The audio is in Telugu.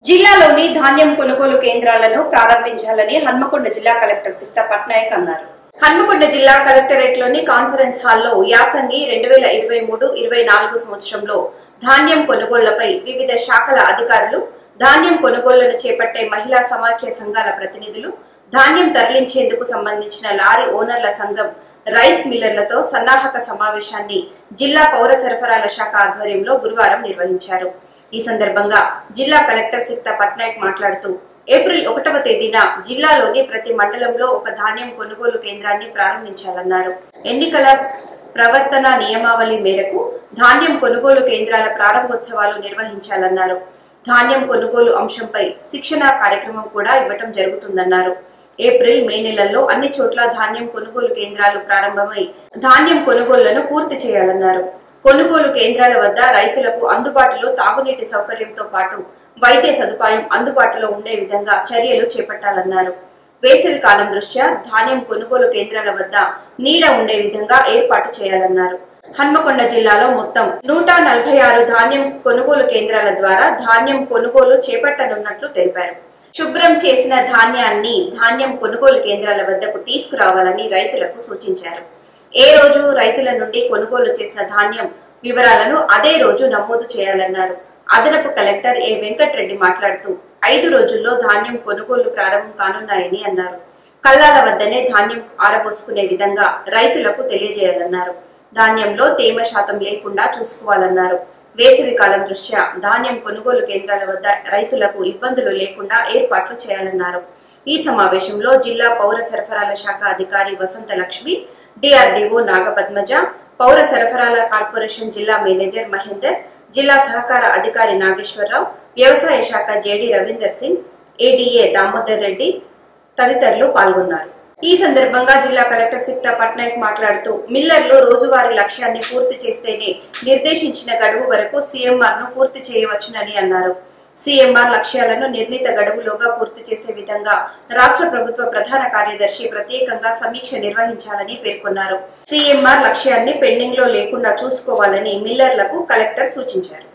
జిల్లాలోని ధాన్యం కొనుగోలు కేంద్రాలను ప్రారంభించాలని హన్మకొండ జిల్లా కలెక్టర్ సిక్తా పట్నాయక్ అన్నారు. హన్మకొండ జిల్లా కలెక్టరేట్ లోని కాన్ఫరెన్స్ హాల్లో యాసంగి 2023-24 సంవత్సరంలో ధాన్యం కొనుగోళ్లపై వివిధ శాఖల అధికారులు, ధాన్యం కొనుగోళ్లను చేపట్టే మహిళా సమాఖ్య సంఘాల ప్రతినిధులు, ధాన్యం తరలించేందుకు సంబంధించిన లారీ ఓనర్ల సంఘం, రైస్ మిల్లర్లతో సన్నాహక సమావేశాన్ని జిల్లా పౌర సరఫరాల శాఖ ఆధ్వర్యంలో గురువారం నిర్వహించారు. ఈ సందర్భంగా జిల్లా కలెక్టర్ సిక్తా పట్నాయక్ మాట్లాడుతూ ఏప్రిల్ 1వ తేదీన జిల్లాలోని ప్రతి మండలంలో ఒక ధాన్యం కొనుగోలు కేంద్రాన్ని ప్రారంభించాలన్నారు. ఎన్నికల ప్రవర్తన నియమావళి మేరకు ధాన్యం కొనుగోలు కేంద్రాల ప్రారంభోత్సవాలు నిర్వహించాలన్నారు. ధాన్యం కొనుగోలు అంశంపై శిక్షణా కార్యక్రమం కూడా ఇవ్వటం జరుగుతుందన్నారు. ఏప్రిల్, మే నెలల్లో అన్ని చోట్ల ధాన్యం కొనుగోలు కేంద్రాలు ప్రారంభమై ధాన్యం కొనుగోళ్లను పూర్తి చేయాలన్నారు. కొనుగోలు కేంద్రాల వద్ద రైతులకు అందుబాటులో తాగునీటి సౌకర్యంతో పాటు వైద్య సదుపాయం అందుబాటులో ఉండే విధంగా చర్యలు చేపట్టాలన్నారు. వేసవి కాలం దృష్ట్యా ధాన్యం కొనుగోలు కేంద్రాల వద్ద నీడ ఉండే విధంగా ఏర్పాటు చేయాలన్నారు. హన్మకొండ జిల్లాలో మొత్తం 146 ధాన్యం కొనుగోలు కేంద్రాల ద్వారా ధాన్యం కొనుగోలు చేపట్టనున్నట్లు తెలిపారు. శుభ్రం చేసిన ధాన్యాన్ని ధాన్యం కొనుగోలు కేంద్రాల వద్దకు తీసుకురావాలని రైతులకు సూచించారు. ఏ రోజు రైతుల నుండి కొనుగోలు చేసిన ధాన్యం వివరాలను అదే రోజు నమోదు చేయాలన్నారు. అదనపు కలెక్టర్ ఏ వెంకటరెడ్డి మాట్లాడుతూ 5 రోజుల్లో ధాన్యం కొనుగోలు ప్రారంభం కానున్నాయని అన్నారు. కల్లాల వద్దనే ధాన్యం ఆరబోసుకునే విధంగా రైతులకు తెలియజేయాలన్నారు. ధాన్యంలో తేమ శాతం లేకుండా చూసుకోవాలన్నారు. వేసవి కాలం దృష్ట్యా ధాన్యం కొనుగోలు కేంద్రాల వద్ద రైతులకు ఇబ్బందులు లేకుండా ఏర్పాట్లు చేయాలన్నారు. ఈ సమావేశంలో జిల్లా పౌర సరఫరాల శాఖ అధికారి వసంత లక్ష్మి, డిఆర్డీఓ నాగపద్మజ, పౌర సరఫరాల కార్పొరేషన్ జిల్లా మేనేజర్ మహేందర్, జిల్లా సహకార అధికారి నాగేశ్వరరావు, వ్యవసాయ శాఖ జేడి రవీందర్ సింగ్, ఏడీఏ దామోదర్ రెడ్డి తదితరులు పాల్గొన్నారు. ఈ సందర్భంగా జిల్లా కలెక్టర్ సిక్తా పట్నాయక్ మాట్లాడుతూ మిల్లర్లు రోజువారీ లక్ష్యాన్ని పూర్తి చేస్తేనే నిర్దేశించిన గడువు వరకు సీఎంఆర్ ను పూర్తి చేయవచ్చునని అన్నారు. సీఎంఆర్ లక్ష్యాలను నిర్ణీత గడువులోగా పూర్తి చేసే విధంగా రాష్ట్ర ప్రభుత్వ ప్రధాన కార్యదర్శి ప్రత్యేకంగా సమీక్ష నిర్వహించాలని పేర్కొన్నారు. సీఎంఆర్ లక్ష్యాన్ని పెండింగ్ లో లేకుండా చూసుకోవాలని మిల్లర్లకు కలెక్టర్ సూచించారు.